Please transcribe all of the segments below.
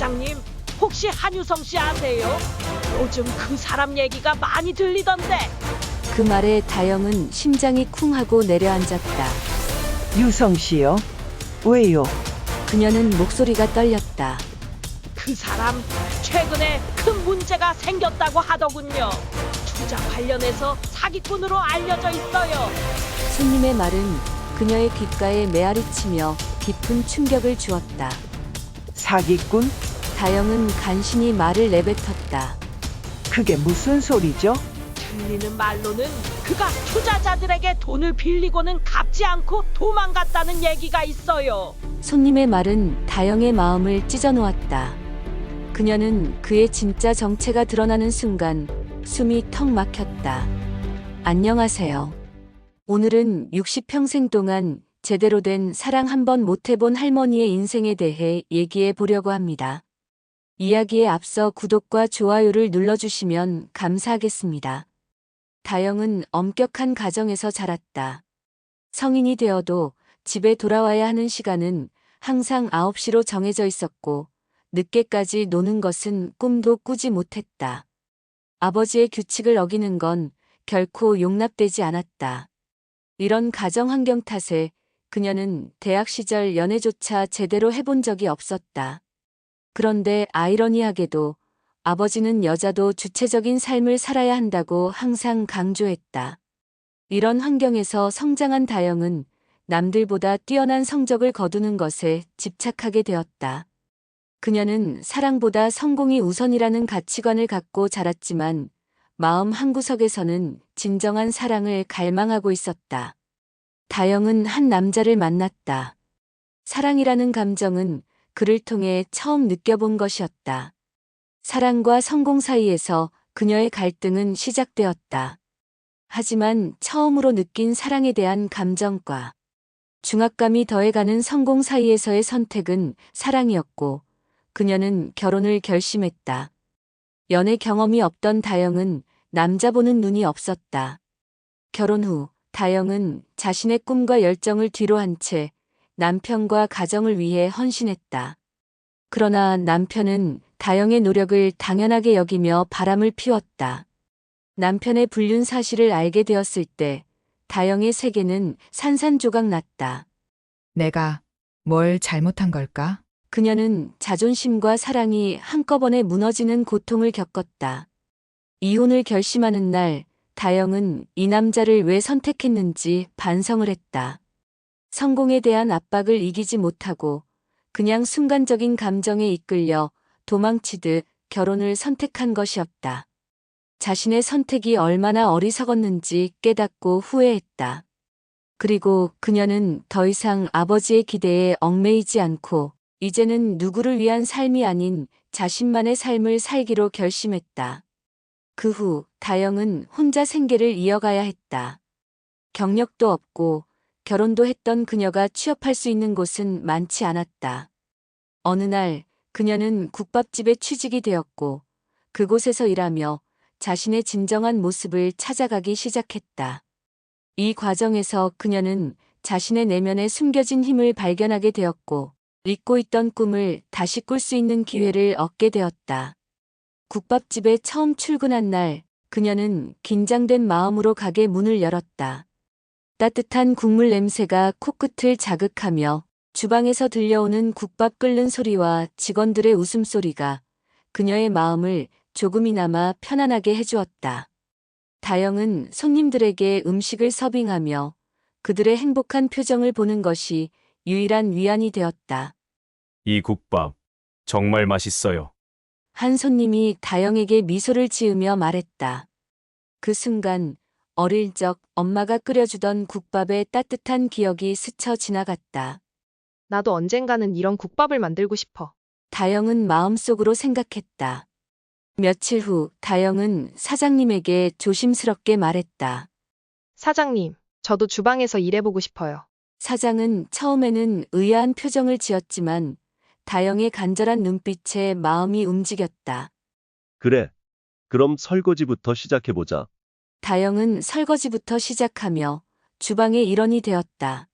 사장님, 혹시 한유성 씨 아세요? 요즘 그 사람 얘기가 많이 들리던데. 그 말에 다영은 심장이 쿵 하고 내려앉았다. 유성 씨요? 왜요? 그녀는 목소리가 떨렸다. 그 사람 최근에 큰 문제가 생겼다고 하더군요. 투자 관련해서 사기꾼으로 알려져 있어요. 손님의 말은 그녀의 귓가에 메아리치며 깊은 충격을 주었다. 사기꾼? 다영은 간신히 말을 내뱉었다. 그게 무슨 소리죠? 들리는 말로는 그가 투자자들에게 돈을 빌리고는 갚지 않고 도망갔다는 얘기가 있어요. 손님의 말은 다영의 마음을 찢어놓았다. 그녀는 그의 진짜 정체가 드러나는 순간 숨이 턱 막혔다. 안녕하세요. 오늘은 60평생 동안 제대로 된 사랑 한 번 못 해본 할머니의 인생에 대해 얘기해 보려고 합니다. 이야기에 앞서 구독과 좋아요를 눌러주시면 감사하겠습니다. 다영은 엄격한 가정에서 자랐다. 성인이 되어도 집에 돌아와야 하는 시간은 항상 9시로 정해져 있었고 늦게까지 노는 것은 꿈도 꾸지 못했다. 아버지의 규칙을 어기는 건 결코 용납되지 않았다. 이런 가정 환경 탓에 그녀는 대학 시절 연애조차 제대로 해본 적이 없었다. 그런데 아이러니하게도 아버지는 여자도 주체적인 삶을 살아야 한다고 항상 강조했다. 이런 환경에서 성장한 다영은 남들보다 뛰어난 성적을 거두는 것에 집착하게 되었다. 그녀는 사랑보다 성공이 우선이라는 가치관을 갖고 자랐지만 마음 한구석에서는 진정한 사랑을 갈망하고 있었다. 다영은 한 남자를 만났다. 사랑이라는 감정은 그를 통해 처음 느껴본 것이었다. 사랑과 성공 사이에서 그녀의 갈등은 시작되었다. 하지만 처음으로 느낀 사랑에 대한 감정과 중압감이 더해가는 성공 사이에서의 선택은 사랑이었고 그녀는 결혼을 결심했다. 연애 경험이 없던 다영은 남자 보는 눈이 없었다. 결혼 후 다영은 자신의 꿈과 열정을 뒤로 한 채 남편과 가정을 위해 헌신했다. 그러나 남편은 다영의 노력을 당연하게 여기며 바람을 피웠다. 남편의 불륜 사실을 알게 되었을 때 다영의 세계는 산산조각 났다. 내가 뭘 잘못한 걸까? 그녀는 자존심과 사랑이 한꺼번에 무너지는 고통을 겪었다. 이혼을 결심하는 날, 다영은 이 남자를 왜 선택했는지 반성을 했다. 성공에 대한 압박을 이기지 못하고 그냥 순간적인 감정에 이끌려 도망치듯 결혼을 선택한 것이었다. 자신의 선택이 얼마나 어리석었는지 깨닫고 후회했다. 그리고 그녀는 더 이상 아버지의 기대에 얽매이지 않고 이제는 누구를 위한 삶이 아닌 자신만의 삶을 살기로 결심했다. 그 후 다영은 혼자 생계를 이어가야 했다. 경력도 없고 결혼도 했던 그녀가 취업할 수 있는 곳은 많지 않았다. 어느 날 그녀는 국밥집에 취직이 되었고 그곳에서 일하며 자신의 진정한 모습을 찾아가기 시작했다. 이 과정에서 그녀는 자신의 내면에 숨겨진 힘을 발견하게 되었고 잊고 있던 꿈을 다시 꿀 수 있는 기회를 얻게 되었다. 국밥집에 처음 출근한 날 그녀는 긴장된 마음으로 가게 문을 열었다. 따뜻한 국물 냄새가 코끝을 자극하며 주방에서 들려오는 국밥 끓는 소리와 직원들의 웃음소리가 그녀의 마음을 조금이나마 편안하게 해주었다. 다영은 손님들에게 음식을 서빙하며 그들의 행복한 표정을 보는 것이 유일한 위안이 되었다. 이 국밥 정말 맛있어요. 한 손님이 다영에게 미소를 지으며 말했다. 그 순간 어릴 적 엄마가 끓여주던 국밥의 따뜻한 기억이 스쳐 지나갔다. 나도 언젠가는 이런 국밥을 만들고 싶어. 다영은 마음속으로 생각했다. 며칠 후 다영은 사장님에게 조심스럽게 말했다. 사장님, 저도 주방에서 일해보고 싶어요. 사장은 처음에는 의아한 표정을 지었지만 다영의 간절한 눈빛에 마음이 움직였다. 그래. 그럼 설거지부터 시작해보자. 다영은 설거지부터 시작하며 주방의 일원이 되었다.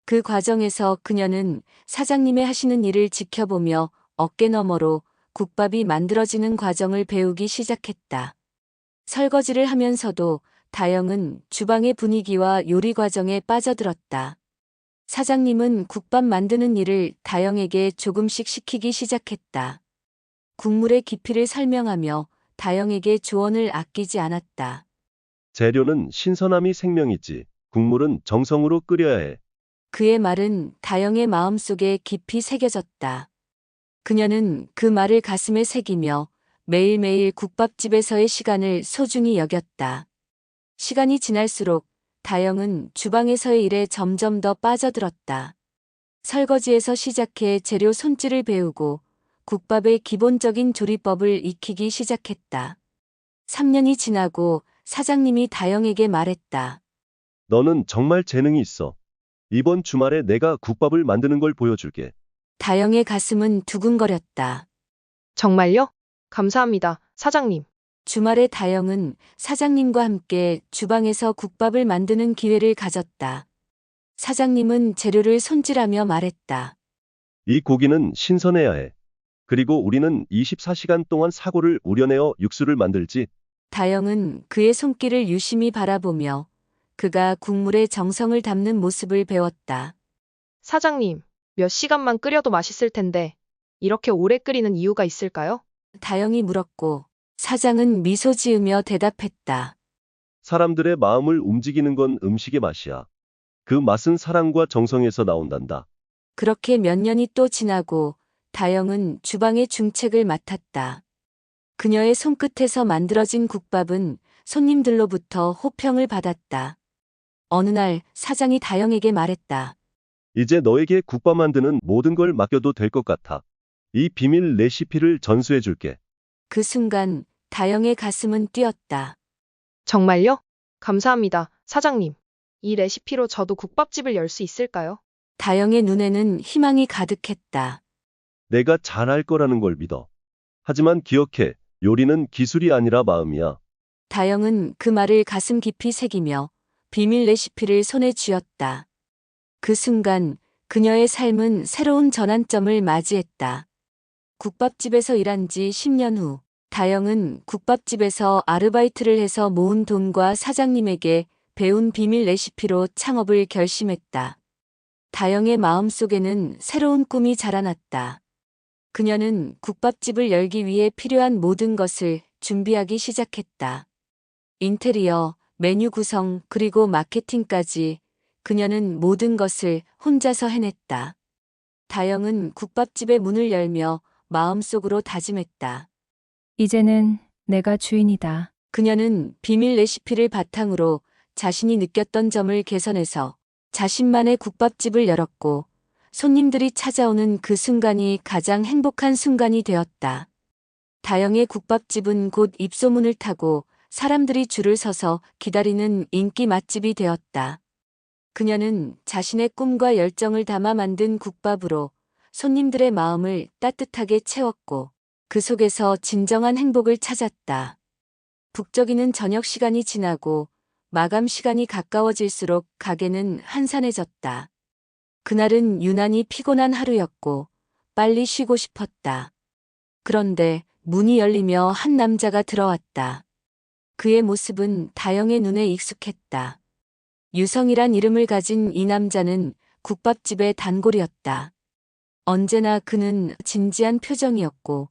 그 과정에서 그녀는 사장님의 하시는 일을 지켜보며 어깨 너머로 국밥이 만들어지는 과정을 배우기 시작했다. 설거지를 하면서도 다영은 주방의 분위기와 요리 과정에 빠져들었다. 사장님은 국밥 만드는 일을 다영에게 조금씩 시키기 시작했다. 국물의 깊이를 설명하며 다영에게 조언을 아끼지 않았다. 재료는 신선함이 생명이지. 국물은 정성으로 끓여야 해. 그의 말은 다영의 마음속에 깊이 새겨졌다. 그녀는 그 말을 가슴에 새기며 매일매일 국밥집에서의 시간을 소중히 여겼다. 시간이 지날수록 다영은 주방에서의 일에 점점 더 빠져들었다. 설거지에서 시작해 재료 손질을 배우고 국밥의 기본적인 조리법을 익히기 시작했다. 3년이 지나고 사장님이 다영에게 말했다. 너는 정말 재능이 있어. 이번 주말에 내가 국밥을 만드는 걸 보여줄게. 다영의 가슴은 두근거렸다. 정말요? 감사합니다, 사장님. 주말에 다영은 사장님과 함께 주방에서 국밥을 만드는 기회를 가졌다. 사장님은 재료를 손질하며 말했다. 이 고기는 신선해야 해. 그리고 우리는 24시간 동안 사골을 우려내어 육수를 만들지. 다영은 그의 손길을 유심히 바라보며 그가 국물에 정성을 담는 모습을 배웠다. 사장님, 몇 시간만 끓여도 맛있을 텐데, 이렇게 오래 끓이는 이유가 있을까요? 다영이 물었고 사장은 미소 지으며 대답했다. 사람들의 마음을 움직이는 건 음식의 맛이야. 그 맛은 사랑과 정성에서 나온단다. 그렇게 몇 년이 또 지나고 다영은 주방의 중책을 맡았다. 그녀의 손끝에서 만들어진 국밥은 손님들로부터 호평을 받았다. 어느 날 사장이 다영에게 말했다. 이제 너에게 국밥 만드는 모든 걸 맡겨도 될 것 같아. 이 비밀 레시피를 전수해 줄게. 그 순간 다영의 가슴은 뛰었다. 정말요? 감사합니다, 사장님. 이 레시피로 저도 국밥집을 열 수 있을까요? 다영의 눈에는 희망이 가득했다. 내가 잘할 거라는 걸 믿어. 하지만 기억해, 요리는 기술이 아니라 마음이야. 다영은 그 말을 가슴 깊이 새기며 비밀 레시피를 손에 쥐었다. 그 순간 그녀의 삶은 새로운 전환점을 맞이했다. 국밥집에서 일한 지 10년 후, 다영은 국밥집에서 아르바이트를 해서 모은 돈과 사장님에게 배운 비밀 레시피로 창업을 결심했다. 다영의 마음속에는 새로운 꿈이 자라났다. 그녀는 국밥집을 열기 위해 필요한 모든 것을 준비하기 시작했다. 인테리어, 메뉴 구성, 그리고 마케팅까지 그녀는 모든 것을 혼자서 해냈다. 다영은 국밥집의 문을 열며 마음속으로 다짐했다. 이제는 내가 주인이다. 그녀는 비밀 레시피를 바탕으로 자신이 느꼈던 점을 개선해서 자신만의 국밥집을 열었고 손님들이 찾아오는 그 순간이 가장 행복한 순간이 되었다. 다영의 국밥집은 곧 입소문을 타고 사람들이 줄을 서서 기다리는 인기 맛집이 되었다. 그녀는 자신의 꿈과 열정을 담아 만든 국밥으로 손님들의 마음을 따뜻하게 채웠고 그 속에서 진정한 행복을 찾았다. 북적이는 저녁 시간이 지나고 마감 시간이 가까워질수록 가게는 한산해졌다. 그날은 유난히 피곤한 하루였고 빨리 쉬고 싶었다. 그런데 문이 열리며 한 남자가 들어왔다. 그의 모습은 다영의 눈에 익숙했다. 유성이란 이름을 가진 이 남자는 국밥집의 단골이었다. 언제나 그는 진지한 표정이었고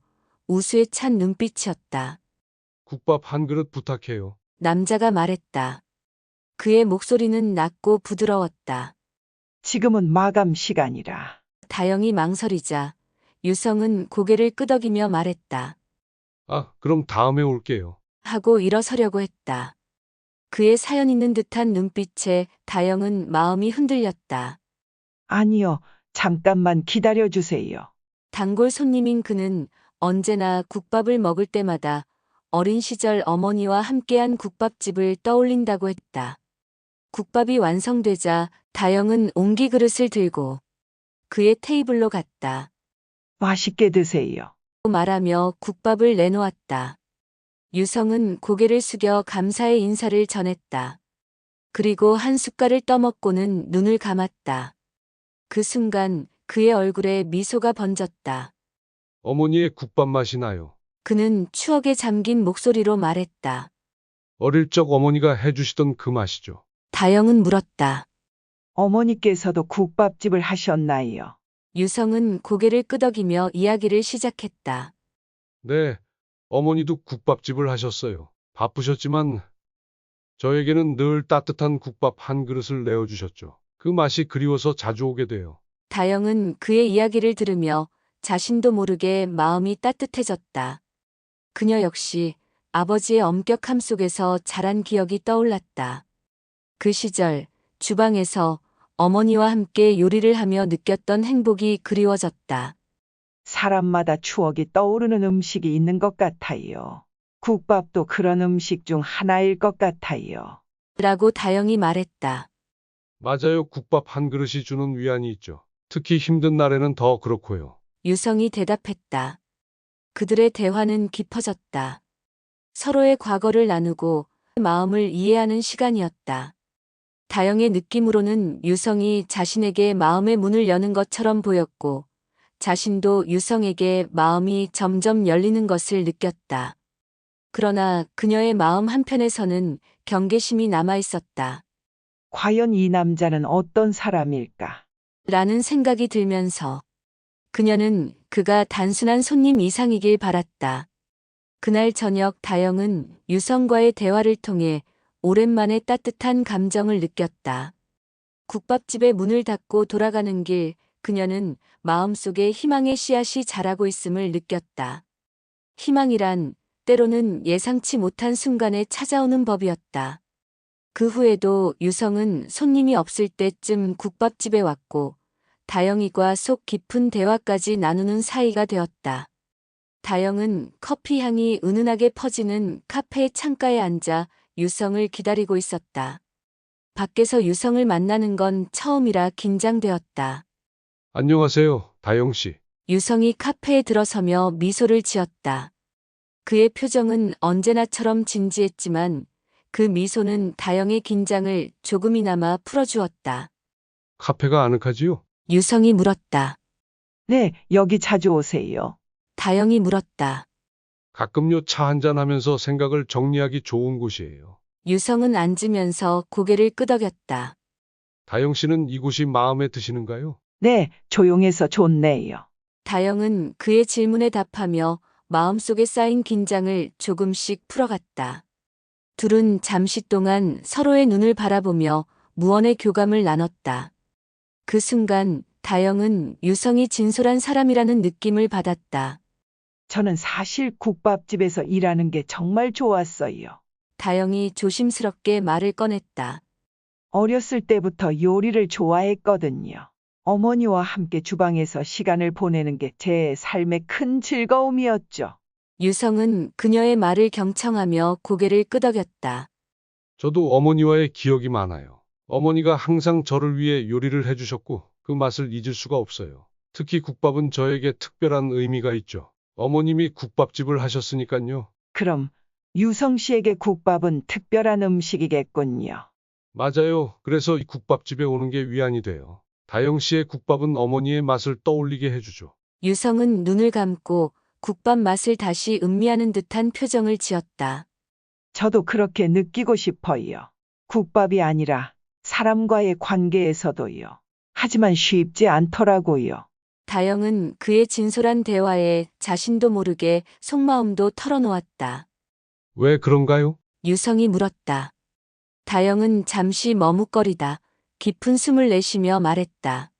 우수에 찬 눈빛이었다. 국밥 한 그릇 부탁해요. 남자가 말했다. 그의 목소리는 낮고 부드러웠다. 지금은 마감 시간이라. 다영이 망설이자 유성은 고개를 끄덕이며 말했다. 아, 그럼 다음에 올게요. 하고 일어서려고 했다. 그의 사연 있는 듯한 눈빛에 다영은 마음이 흔들렸다. 아니요, 잠깐만 기다려 주세요. 단골 손님인 그는 언제나 국밥을 먹을 때마다 어린 시절 어머니와 함께한 국밥집을 떠올린다고 했다. 국밥이 완성되자 다영은 옹기 그릇을 들고 그의 테이블로 갔다. 맛있게 드세요. 말하며 국밥을 내놓았다. 유성은 고개를 숙여 감사의 인사를 전했다. 그리고 한 숟갈을 떠먹고는 눈을 감았다. 그 순간 그의 얼굴에 미소가 번졌다. 어머니의 국밥 맛이 나요. 그는 추억에 잠긴 목소리로 말했다. 어릴 적 어머니가 해주시던 그 맛이죠. 다영은 물었다. 어머니께서도 국밥집을 하셨나요? 유성은 고개를 끄덕이며 이야기를 시작했다. 네, 어머니도 국밥집을 하셨어요. 바쁘셨지만 저에게는 늘 따뜻한 국밥 한 그릇을 내어주셨죠. 그 맛이 그리워서 자주 오게 돼요. 다영은 그의 이야기를 들으며 자신도 모르게 마음이 따뜻해졌다. 그녀 역시 아버지의 엄격함 속에서 자란 기억이 떠올랐다. 그 시절 주방에서 어머니와 함께 요리를 하며 느꼈던 행복이 그리워졌다. 사람마다 추억이 떠오르는 음식이 있는 것 같아요. 국밥도 그런 음식 중 하나일 것 같아요. 라고 다영이 말했다. 맞아요. 국밥 한 그릇이 주는 위안이 있죠. 특히 힘든 날에는 더 그렇고요. 유성이 대답했다. 그들의 대화는 깊어졌다. 서로의 과거를 나누고 마음을 이해하는 시간이었다. 다영의 느낌으로는 유성이 자신에게 마음의 문을 여는 것처럼 보였고, 자신도 유성에게 마음이 점점 열리는 것을 느꼈다. 그러나 그녀의 마음 한편에서는 경계심이 남아 있었다. 과연 이 남자는 어떤 사람일까? 라는 생각이 들면서 그녀는 그가 단순한 손님 이상이길 바랐다. 그날 저녁 다영은 유성과의 대화를 통해 오랜만에 따뜻한 감정을 느꼈다. 국밥집의 문을 닫고 돌아가는 길, 그녀는 마음속에 희망의 씨앗이 자라고 있음을 느꼈다. 희망이란 때로는 예상치 못한 순간에 찾아오는 법이었다. 그 후에도 유성은 손님이 없을 때쯤 국밥집에 왔고, 다영이과 속 깊은 대화까지 나누는 사이가 되었다. 다영은 커피 향이 은은하게 퍼지는 카페의 창가에 앉아 유성을 기다리고 있었다. 밖에서 유성을 만나는 건 처음이라 긴장되었다. 안녕하세요, 다영 씨. 유성이 카페에 들어서며 미소를 지었다. 그의 표정은 언제나처럼 진지했지만 그 미소는 다영의 긴장을 조금이나마 풀어주었다. 카페가 아늑하지요? 유성이 물었다. 네, 여기 자주 오세요. 다영이 물었다. 가끔요 차 한잔 하면서 생각을 정리하기 좋은 곳이에요. 유성은 앉으면서 고개를 끄덕였다. 다영 씨는 이곳이 마음에 드시는가요? 네, 조용해서 좋네요. 다영은 그의 질문에 답하며 마음속에 쌓인 긴장을 조금씩 풀어갔다. 둘은 잠시 동안 서로의 눈을 바라보며 무언의 교감을 나눴다. 그 순간 다영은 유성이 진솔한 사람이라는 느낌을 받았다. 저는 사실 국밥집에서 일하는 게 정말 좋았어요. 다영이 조심스럽게 말을 꺼냈다. 어렸을 때부터 요리를 좋아했거든요. 어머니와 함께 주방에서 시간을 보내는 게 제 삶의 큰 즐거움이었죠. 유성은 그녀의 말을 경청하며 고개를 끄덕였다. 저도 어머니와의 기억이 많아요. 어머니가 항상 저를 위해 요리를 해주셨고 그 맛을 잊을 수가 없어요. 특히 국밥은 저에게 특별한 의미가 있죠. 어머님이 국밥집을 하셨으니까요. 그럼 유성 씨에게 국밥은 특별한 음식이겠군요. 맞아요. 그래서 이 국밥집에 오는 게 위안이 돼요. 다영 씨의 국밥은 어머니의 맛을 떠올리게 해주죠. 유성은 눈을 감고 국밥 맛을 다시 음미하는 듯한 표정을 지었다. 저도 그렇게 느끼고 싶어요. 국밥이 아니라 사람과의 관계에서도요. 하지만 쉽지 않더라고요. 다영은 그의 진솔한 대화에 자신도 모르게 속마음도 털어놓았다. 왜 그런가요? 유성이 물었다. 다영은 잠시 머뭇거리다 깊은 숨을 내쉬며 말했다.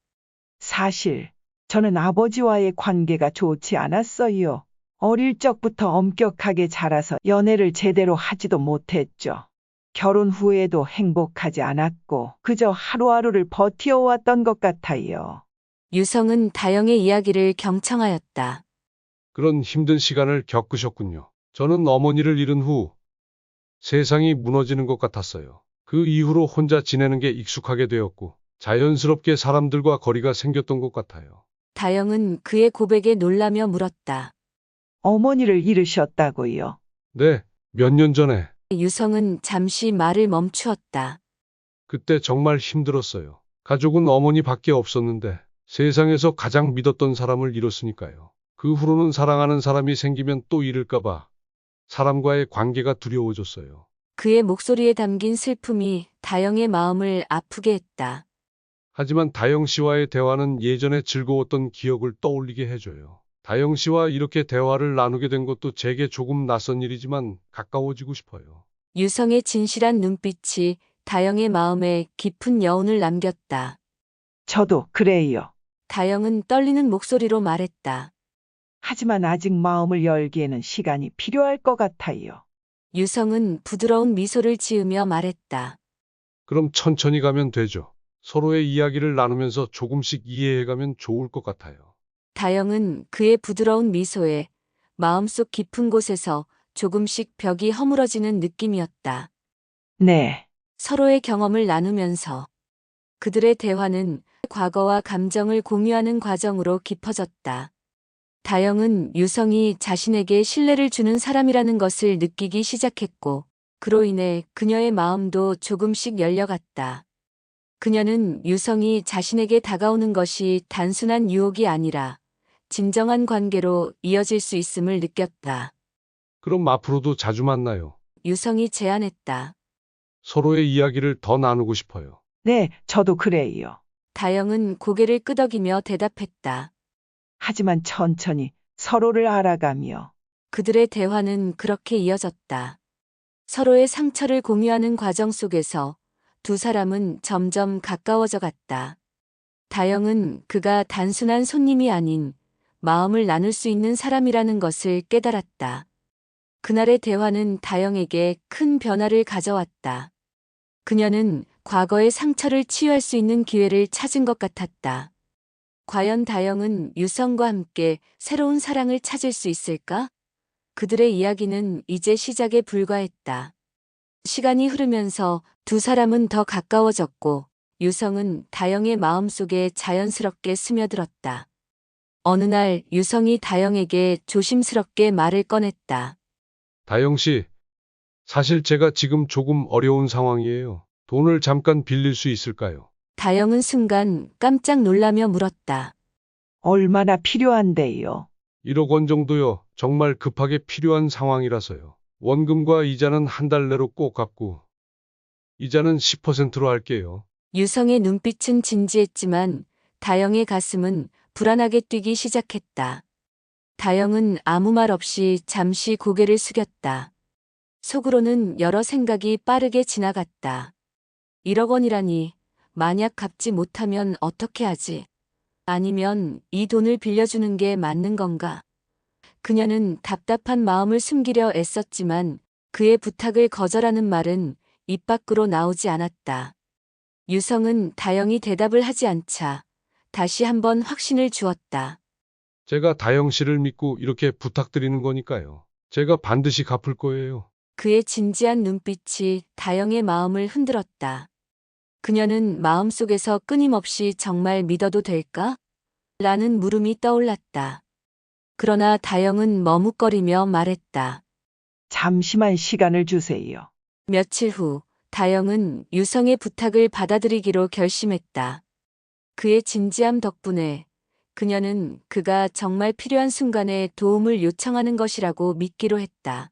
사실 저는 아버지와의 관계가 좋지 않았어요. 어릴 적부터 엄격하게 자라서 연애를 제대로 하지도 못했죠. 결혼 후에도 행복하지 않았고 그저 하루하루를 버티어왔던 것 같아요. 유성은 다영의 이야기를 경청하였다. 그런 힘든 시간을 겪으셨군요. 저는 어머니를 잃은 후 세상이 무너지는 것 같았어요. 그 이후로 혼자 지내는 게 익숙하게 되었고 자연스럽게 사람들과 거리가 생겼던 것 같아요. 다영은 그의 고백에 놀라며 물었다. 어머니를 잃으셨다고요? 네, 몇 년 전에 유성은 잠시 말을 멈추었다. 그때 정말 힘들었어요. 가족은 어머니밖에 없었는데 세상에서 가장 믿었던 사람을 잃었으니까요. 그 후로는 사랑하는 사람이 생기면 또 잃을까봐 사람과의 관계가 두려워졌어요. 그의 목소리에 담긴 슬픔이 다영의 마음을 아프게 했다. 하지만 다영 씨와의 대화는 예전에 즐거웠던 기억을 떠올리게 해줘요. 다영 씨와 이렇게 대화를 나누게 된 것도 제게 조금 낯선 일이지만 가까워지고 싶어요. 유성의 진실한 눈빛이 다영의 마음에 깊은 여운을 남겼다. 저도 그래요. 다영은 떨리는 목소리로 말했다. 하지만 아직 마음을 열기에는 시간이 필요할 것 같아요. 유성은 부드러운 미소를 지으며 말했다. 그럼 천천히 가면 되죠. 서로의 이야기를 나누면서 조금씩 이해해가면 좋을 것 같아요. 다영은 그의 부드러운 미소에 마음속 깊은 곳에서 조금씩 벽이 허물어지는 느낌이었다. 네. 서로의 경험을 나누면서 그들의 대화는 과거와 감정을 공유하는 과정으로 깊어졌다. 다영은 유성이 자신에게 신뢰를 주는 사람이라는 것을 느끼기 시작했고, 그로 인해 그녀의 마음도 조금씩 열려갔다. 그녀는 유성이 자신에게 다가오는 것이 단순한 유혹이 아니라 진정한 관계로 이어질 수 있음을 느꼈다. 그럼 앞으로도 자주 만나요. 유성이 제안했다. 서로의 이야기를 더 나누고 싶어요. 네, 저도 그래요. 다영은 고개를 끄덕이며 대답했다. 하지만 천천히 서로를 알아가며 그들의 대화는 그렇게 이어졌다. 서로의 상처를 공유하는 과정 속에서 두 사람은 점점 가까워져 갔다. 다영은 그가 단순한 손님이 아닌 마음을 나눌 수 있는 사람이라는 것을 깨달았다. 그날의 대화는 다영에게 큰 변화를 가져왔다. 그녀는 과거의 상처를 치유할 수 있는 기회를 찾은 것 같았다. 과연 다영은 유성과 함께 새로운 사랑을 찾을 수 있을까? 그들의 이야기는 이제 시작에 불과했다. 시간이 흐르면서 두 사람은 더 가까워졌고 유성은 다영의 마음속에 자연스럽게 스며들었다. 어느 날 유성이 다영에게 조심스럽게 말을 꺼냈다. 다영 씨, 사실 제가 지금 조금 어려운 상황이에요. 돈을 잠깐 빌릴 수 있을까요? 다영은 순간 깜짝 놀라며 물었다. 얼마나 필요한데요. 1억 원 정도요. 정말 급하게 필요한 상황이라서요. 원금과 이자는 한 달 내로 꼭 갚고 이자는 10%로 할게요. 유성의 눈빛은 진지했지만 다영의 가슴은 불안하게 뛰기 시작했다. 다영은 아무 말 없이 잠시 고개를 숙였다. 속으로는 여러 생각이 빠르게 지나갔다. 1억 원이라니, 만약 갚지 못하면 어떻게 하지? 아니면 이 돈을 빌려주는 게 맞는 건가? 그녀는 답답한 마음을 숨기려 애썼지만 그의 부탁을 거절하는 말은 입 밖으로 나오지 않았다. 유성은 다영이 대답을 하지 않자 다시 한번 확신을 주었다. 제가 다영 씨를 믿고 이렇게 부탁드리는 거니까요. 제가 반드시 갚을 거예요. 그의 진지한 눈빛이 다영의 마음을 흔들었다. 그녀는 마음속에서 끊임없이 정말 믿어도 될까? 라는 물음이 떠올랐다. 그러나 다영은 머뭇거리며 말했다. 잠시만 시간을 주세요. 며칠 후 다영은 유성의 부탁을 받아들이기로 결심했다. 그의 진지함 덕분에 그녀는 그가 정말 필요한 순간에 도움을 요청하는 것이라고 믿기로 했다.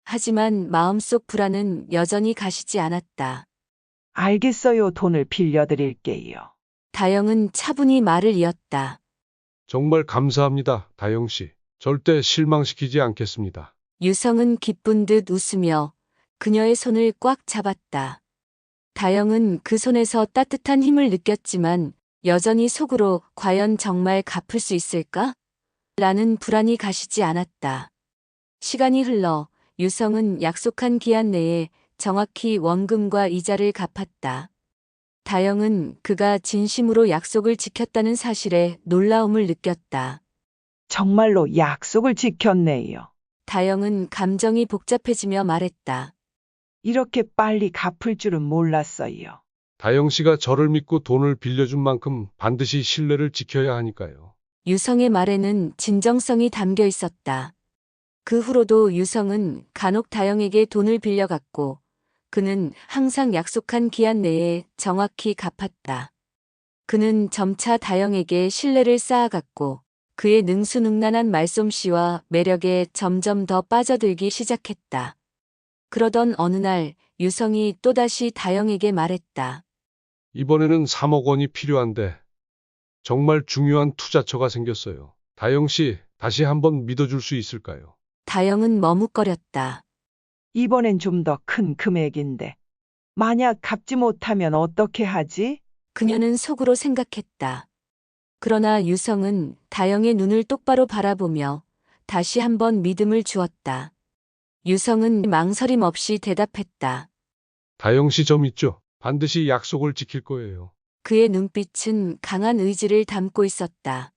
하지만 마음속 불안은 여전히 가시지 않았다. 알겠어요. 돈을 빌려드릴게요. 다영은 차분히 말을 이었다. 정말 감사합니다, 다영 씨. 절대 실망시키지 않겠습니다. 유성은 기쁜 듯 웃으며 그녀의 손을 꽉 잡았다. 다영은 그 손에서 따뜻한 힘을 느꼈지만 여전히 속으로 과연 정말 갚을 수 있을까? 라는 불안이 가시지 않았다. 시간이 흘러 유성은 약속한 기한 내에 정확히 원금과 이자를 갚았다. 다영은 그가 진심으로 약속을 지켰다는 사실에 놀라움을 느꼈다. 정말로 약속을 지켰네요. 다영은 감정이 복잡해지며 말했다. 이렇게 빨리 갚을 줄은 몰랐어요. 다영 씨가 저를 믿고 돈을 빌려준 만큼 반드시 신뢰를 지켜야 하니까요. 유성의 말에는 진정성이 담겨 있었다. 그 후로도 유성은 간혹 다영에게 돈을 빌려갔고 그는 항상 약속한 기한 내에 정확히 갚았다. 그는 점차 다영에게 신뢰를 쌓아갔고 그의 능수능란한 말솜씨와 매력에 점점 더 빠져들기 시작했다. 그러던 어느 날 유성이 또다시 다영에게 말했다. 이번에는 3억 원이 필요한데 정말 중요한 투자처가 생겼어요. 다영 씨, 다시 한번 믿어줄 수 있을까요? 다영은 머뭇거렸다. 이번엔 좀 더 큰 금액인데. 만약 갚지 못하면 어떻게 하지? 그녀는 속으로 생각했다. 그러나 유성은 다영의 눈을 똑바로 바라보며 다시 한번 믿음을 주었다. 유성은 망설임 없이 대답했다. 다영 씨 점 있죠? 반드시 약속을 지킬 거예요. 그의 눈빛은 강한 의지를 담고 있었다.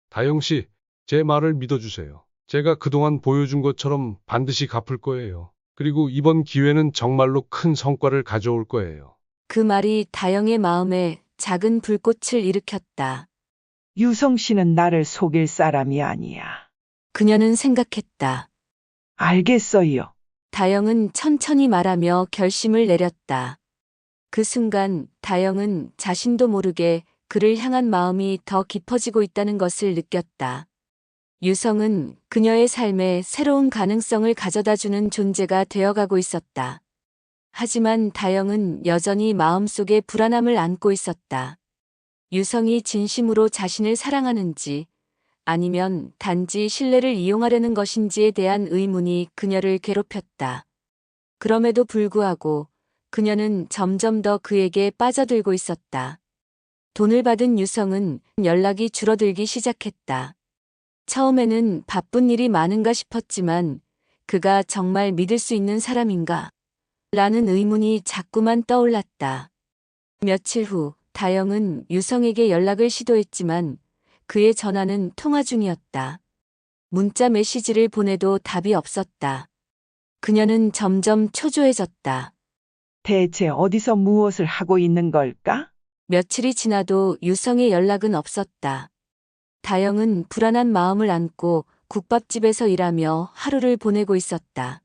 다영 씨, 제 말을 믿어주세요. 제가 그동안 보여준 것처럼 반드시 갚을 거예요. 그리고 이번 기회는 정말로 큰 성과를 가져올 거예요. 그 말이 다영의 마음에 작은 불꽃을 일으켰다. 유성 씨는 나를 속일 사람이 아니야. 그녀는 생각했다. 알겠어요. 다영은 천천히 말하며 결심을 내렸다. 그 순간 다영은 자신도 모르게 그를 향한 마음이 더 깊어지고 있다는 것을 느꼈다. 유성은 그녀의 삶에 새로운 가능성을 가져다주는 존재가 되어가고 있었다. 하지만 다영은 여전히 마음속에 불안함을 안고 있었다. 유성이 진심으로 자신을 사랑하는지 아니면 단지 신뢰를 이용하려는 것인지에 대한 의문이 그녀를 괴롭혔다. 그럼에도 불구하고 그녀는 점점 더 그에게 빠져들고 있었다. 돈을 받은 유성은 연락이 줄어들기 시작했다. 처음에는 바쁜 일이 많은가 싶었지만 그가 정말 믿을 수 있는 사람인가? 라는 의문이 자꾸만 떠올랐다. 며칠 후 다영은 유성에게 연락을 시도했지만 그의 전화는 통화 중이었다. 문자 메시지를 보내도 답이 없었다. 그녀는 점점 초조해졌다. 대체 어디서 무엇을 하고 있는 걸까? 며칠이 지나도 유성의 연락은 없었다. 다영은 불안한 마음을 안고 국밥집에서 일하며 하루를 보내고 있었다.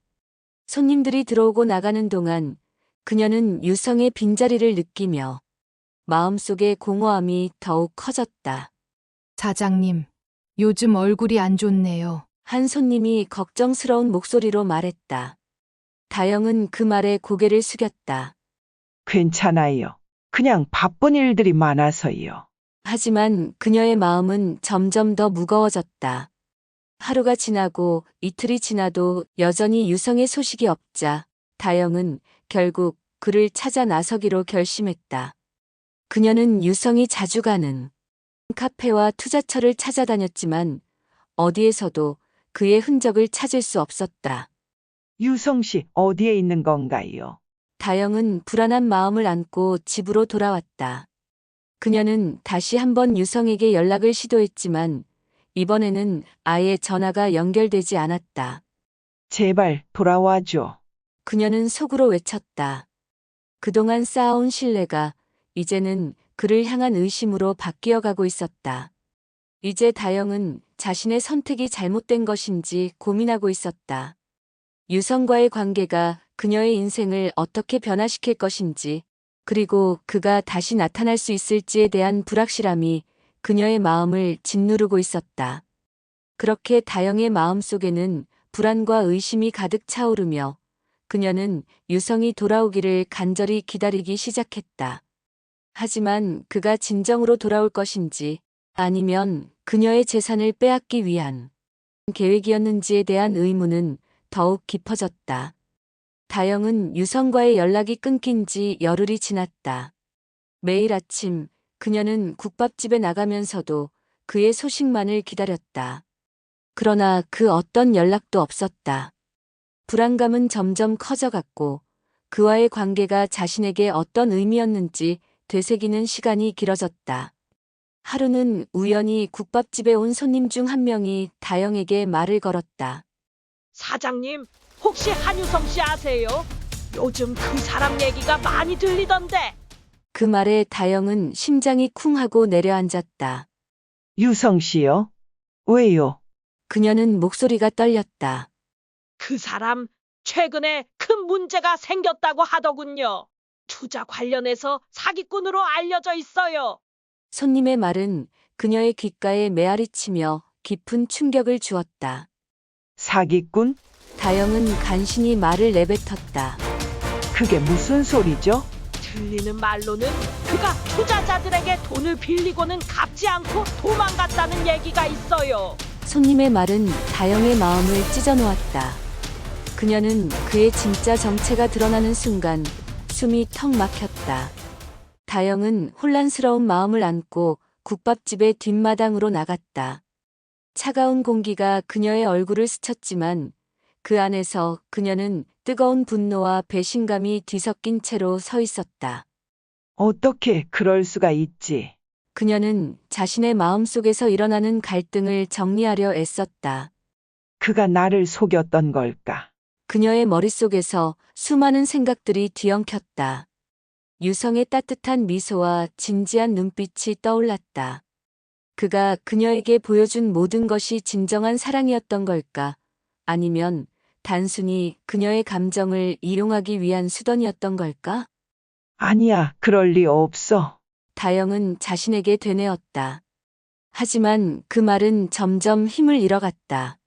손님들이 들어오고 나가는 동안 그녀는 유성의 빈자리를 느끼며 마음속의 공허함이 더욱 커졌다. 사장님, 요즘 얼굴이 안 좋네요. 한 손님이 걱정스러운 목소리로 말했다. 다영은 그 말에 고개를 숙였다. 괜찮아요. 그냥 바쁜 일들이 많아서요. 하지만 그녀의 마음은 점점 더 무거워졌다. 하루가 지나고 이틀이 지나도 여전히 유성의 소식이 없자 다영은 결국 그를 찾아 나서기로 결심했다. 그녀는 유성이 자주 가는 카페와 투자처를 찾아다녔지만 어디에서도 그의 흔적을 찾을 수 없었다. 유성 씨 어디에 있는 건가요? 다영은 불안한 마음을 안고 집으로 돌아왔다. 그녀는 다시 한번 유성에게 연락을 시도했지만 이번에는 아예 전화가 연결되지 않았다. 제발 돌아와줘. 그녀는 속으로 외쳤다. 그동안 쌓아온 신뢰가 이제는 그를 향한 의심으로 바뀌어 가고 있었다. 이제 다영은 자신의 선택이 잘못된 것인지 고민하고 있었다. 유성과의 관계가 그녀의 인생을 어떻게 변화시킬 것인지, 그리고 그가 다시 나타날 수 있을지에 대한 불확실함이 그녀의 마음을 짓누르고 있었다. 그렇게 다영의 마음속에는 불안과 의심이 가득 차오르며 그녀는 유성이 돌아오기를 간절히 기다리기 시작했다. 하지만 그가 진정으로 돌아올 것인지 아니면 그녀의 재산을 빼앗기 위한 계획이었는지에 대한 의문은 더욱 깊어졌다. 다영은 유성과의 연락이 끊긴 지 열흘이 지났다. 매일 아침 그녀는 국밥집에 나가면서도 그의 소식만을 기다렸다. 그러나 그 어떤 연락도 없었다. 불안감은 점점 커져갔고 그와의 관계가 자신에게 어떤 의미였는지 되새기는 시간이 길어졌다. 하루는 우연히 국밥집에 온 손님 중 한 명이 다영에게 말을 걸었다. 사장님, 혹시 한유성 씨 아세요? 요즘 그 사람 얘기가 많이 들리던데. 그 말에 다영은 심장이 쿵 하고 내려앉았다. 유성 씨요? 왜요? 그녀는 목소리가 떨렸다. 그 사람 최근에 큰 문제가 생겼다고 하더군요. 투자 관련해서 사기꾼으로 알려져 있어요. 손님의 말은 그녀의 귓가에 메아리치며 깊은 충격을 주었다. 사기꾼? 다영은 간신히 말을 내뱉었다. 그게 무슨 소리죠? 들리는 말로는 그가 투자자들에게 돈을 빌리고는 갚지 않고 도망갔다는 얘기가 있어요. 손님의 말은 다영의 마음을 찢어놓았다. 그녀는 그의 진짜 정체가 드러나는 순간 숨이 턱 막혔다. 다영은 혼란스러운 마음을 안고 국밥집의 뒷마당으로 나갔다. 차가운 공기가 그녀의 얼굴을 스쳤지만 그 안에서 그녀는 뜨거운 분노와 배신감이 뒤섞인 채로 서 있었다. 어떻게 그럴 수가 있지? 그녀는 자신의 마음속에서 일어나는 갈등을 정리하려 애썼다. 그가 나를 속였던 걸까? 그녀의 머릿속에서 수많은 생각들이 뒤엉켰다. 유성의 따뜻한 미소와 진지한 눈빛이 떠올랐다. 그가 그녀에게 보여준 모든 것이 진정한 사랑이었던 걸까? 아니면 단순히 그녀의 감정을 이용하기 위한 수단이었던 걸까? 아니야, 그럴 리 없어. 다영은 자신에게 되뇌었다. 하지만 그 말은 점점 힘을 잃어갔다.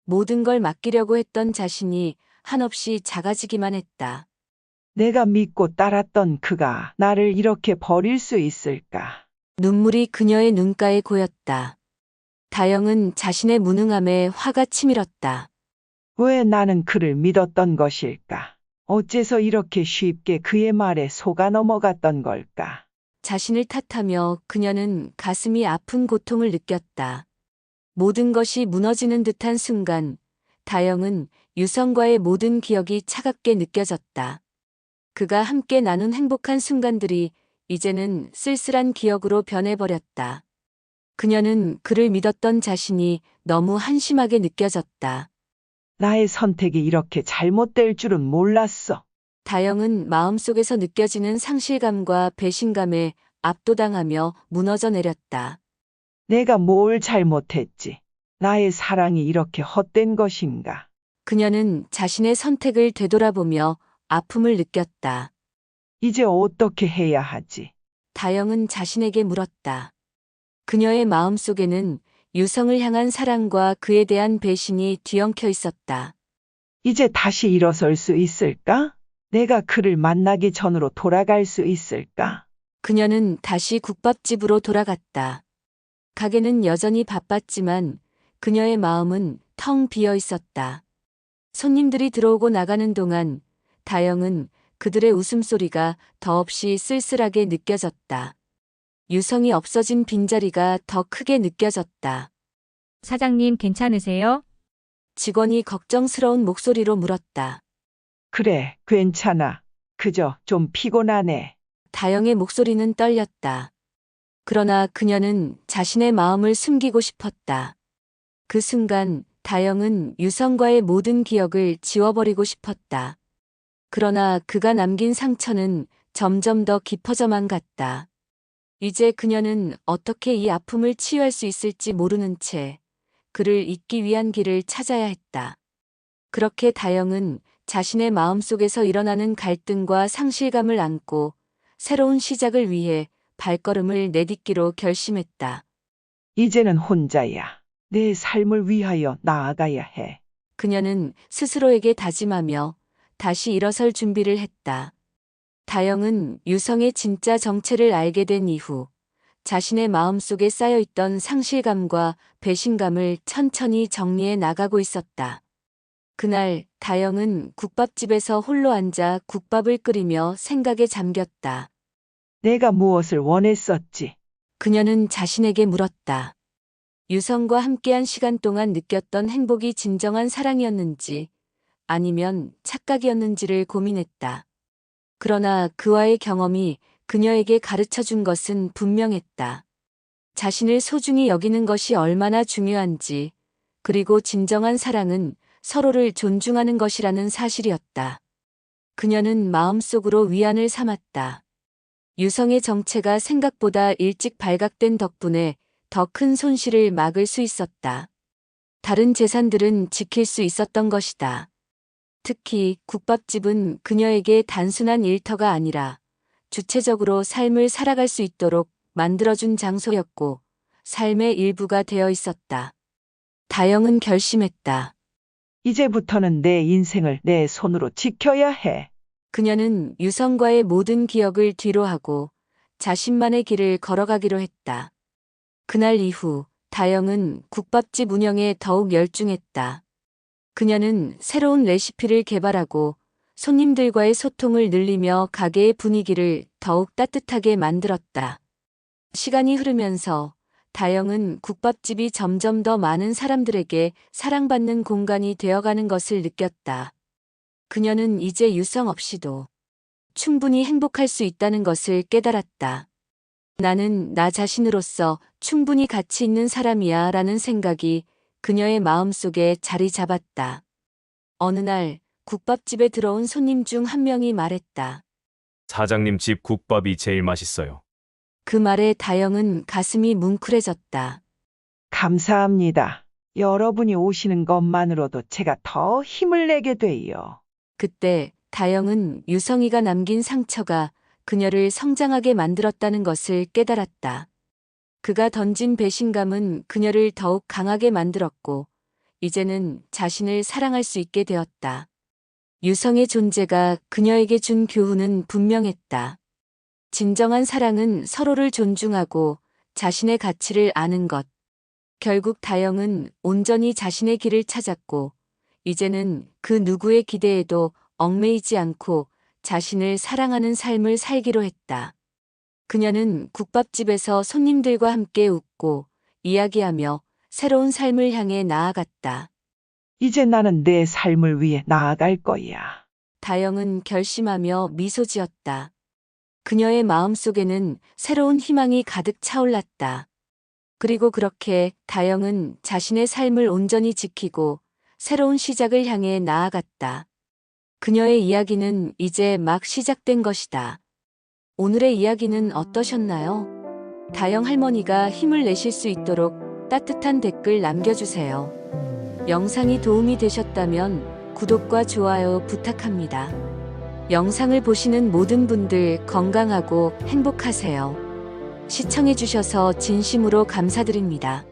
모든 걸 맡기려고 했던 자신이 한없이 작아지기만 했다. 내가 믿고 따랐던 그가 나를 이렇게 버릴 수 있을까? 눈물이 그녀의 눈가에 고였다. 다영은 자신의 무능함에 화가 치밀었다. 왜 나는 그를 믿었던 것일까? 어째서 이렇게 쉽게 그의 말에 속아 넘어갔던 걸까? 자신을 탓하며 그녀는 가슴이 아픈 고통을 느꼈다. 모든 것이 무너지는 듯한 순간, 다영은 유성과의 모든 기억이 차갑게 느껴졌다. 그가 함께 나눈 행복한 순간들이 이제는 쓸쓸한 기억으로 변해버렸다. 그녀는 그를 믿었던 자신이 너무 한심하게 느껴졌다. 나의 선택이 이렇게 잘못될 줄은 몰랐어. 다영은 마음속에서 느껴지는 상실감과 배신감에 압도당하며 무너져 내렸다. 내가 뭘 잘못했지? 나의 사랑이 이렇게 헛된 것인가? 그녀는 자신의 선택을 되돌아보며 아픔을 느꼈다. 이제 어떻게 해야 하지? 다영은 자신에게 물었다. 그녀의 마음속에는 유성을 향한 사랑과 그에 대한 배신이 뒤엉켜 있었다. 이제 다시 일어설 수 있을까? 내가 그를 만나기 전으로 돌아갈 수 있을까? 그녀는 다시 국밥집으로 돌아갔다. 가게는 여전히 바빴지만 그녀의 마음은 텅 비어 있었다. 손님들이 들어오고 나가는 동안 다영은 그들의 웃음소리가 더없이 쓸쓸하게 느껴졌다. 유성이 없어진 빈자리가 더 크게 느껴졌다. 사장님 괜찮으세요? 직원이 걱정스러운 목소리로 물었다. 그래, 괜찮아. 그저 좀 피곤하네. 다영의 목소리는 떨렸다. 그러나 그녀는 자신의 마음을 숨기고 싶었다. 그 순간 다영은 유성과의 모든 기억을 지워버리고 싶었다. 그러나 그가 남긴 상처는 점점 더 깊어져만 갔다. 이제 그녀는 어떻게 이 아픔을 치유할 수 있을지 모르는 채 그를 잊기 위한 길을 찾아야 했다. 그렇게 다영은 자신의 마음속에서 일어나는 갈등과 상실감을 안고 새로운 시작을 위해 발걸음을 내딛기로 결심했다. 이제는 혼자야. 내 삶을 위하여 나아가야 해. 그녀는 스스로에게 다짐하며 다시 일어설 준비를 했다. 다영은 유성의 진짜 정체를 알게 된 이후 자신의 마음속에 쌓여있던 상실감과 배신감을 천천히 정리해 나가고 있었다. 그날 다영은 국밥집에서 홀로 앉아 국밥을 끓이며 생각에 잠겼다. 내가 무엇을 원했었지? 그녀는 자신에게 물었다. 유성과 함께한 시간 동안 느꼈던 행복이 진정한 사랑이었는지 아니면 착각이었는지를 고민했다. 그러나 그와의 경험이 그녀에게 가르쳐준 것은 분명했다. 자신을 소중히 여기는 것이 얼마나 중요한지, 그리고 진정한 사랑은 서로를 존중하는 것이라는 사실이었다. 그녀는 마음속으로 위안을 삼았다. 유성의 정체가 생각보다 일찍 발각된 덕분에 더 큰 손실을 막을 수 있었다. 다른 재산들은 지킬 수 있었던 것이다. 특히 국밥집은 그녀에게 단순한 일터가 아니라 주체적으로 삶을 살아갈 수 있도록 만들어준 장소였고 삶의 일부가 되어 있었다. 다영은 결심했다. 이제부터는 내 인생을 내 손으로 지켜야 해. 그녀는 유성과의 모든 기억을 뒤로하고 자신만의 길을 걸어가기로 했다. 그날 이후 다영은 국밥집 운영에 더욱 열중했다. 그녀는 새로운 레시피를 개발하고 손님들과의 소통을 늘리며 가게의 분위기를 더욱 따뜻하게 만들었다. 시간이 흐르면서 다영은 국밥집이 점점 더 많은 사람들에게 사랑받는 공간이 되어가는 것을 느꼈다. 그녀는 이제 유성 없이도 충분히 행복할 수 있다는 것을 깨달았다. 나는 나 자신으로서 충분히 가치 있는 사람이야 라는 생각이 그녀의 마음속에 자리 잡았다. 어느 날 국밥집에 들어온 손님 중 한 명이 말했다. 사장님 집 국밥이 제일 맛있어요. 그 말에 다영은 가슴이 뭉클해졌다. 감사합니다. 여러분이 오시는 것만으로도 제가 더 힘을 내게 돼요. 그때 다영은 유성이가 남긴 상처가 그녀를 성장하게 만들었다는 것을 깨달았다. 그가 던진 배신감은 그녀를 더욱 강하게 만들었고, 이제는 자신을 사랑할 수 있게 되었다. 유성의 존재가 그녀에게 준 교훈은 분명했다. 진정한 사랑은 서로를 존중하고 자신의 가치를 아는 것. 결국 다영은 온전히 자신의 길을 찾았고, 이제는 그 누구의 기대에도 얽매이지 않고 자신을 사랑하는 삶을 살기로 했다. 그녀는 국밥집에서 손님들과 함께 웃고 이야기하며 새로운 삶을 향해 나아갔다. 이제 나는 내 삶을 위해 나아갈 거야. 다영은 결심하며 미소 지었다. 그녀의 마음속에는 새로운 희망이 가득 차올랐다. 그리고 그렇게 다영은 자신의 삶을 온전히 지키고 새로운 시작을 향해 나아갔다. 그녀의 이야기는 이제 막 시작된 것이다. 오늘의 이야기는 어떠셨나요? 다영 할머니가 힘을 내실 수 있도록 따뜻한 댓글 남겨주세요. 영상이 도움이 되셨다면 구독과 좋아요 부탁합니다. 영상을 보시는 모든 분들 건강하고 행복하세요. 시청해주셔서 진심으로 감사드립니다.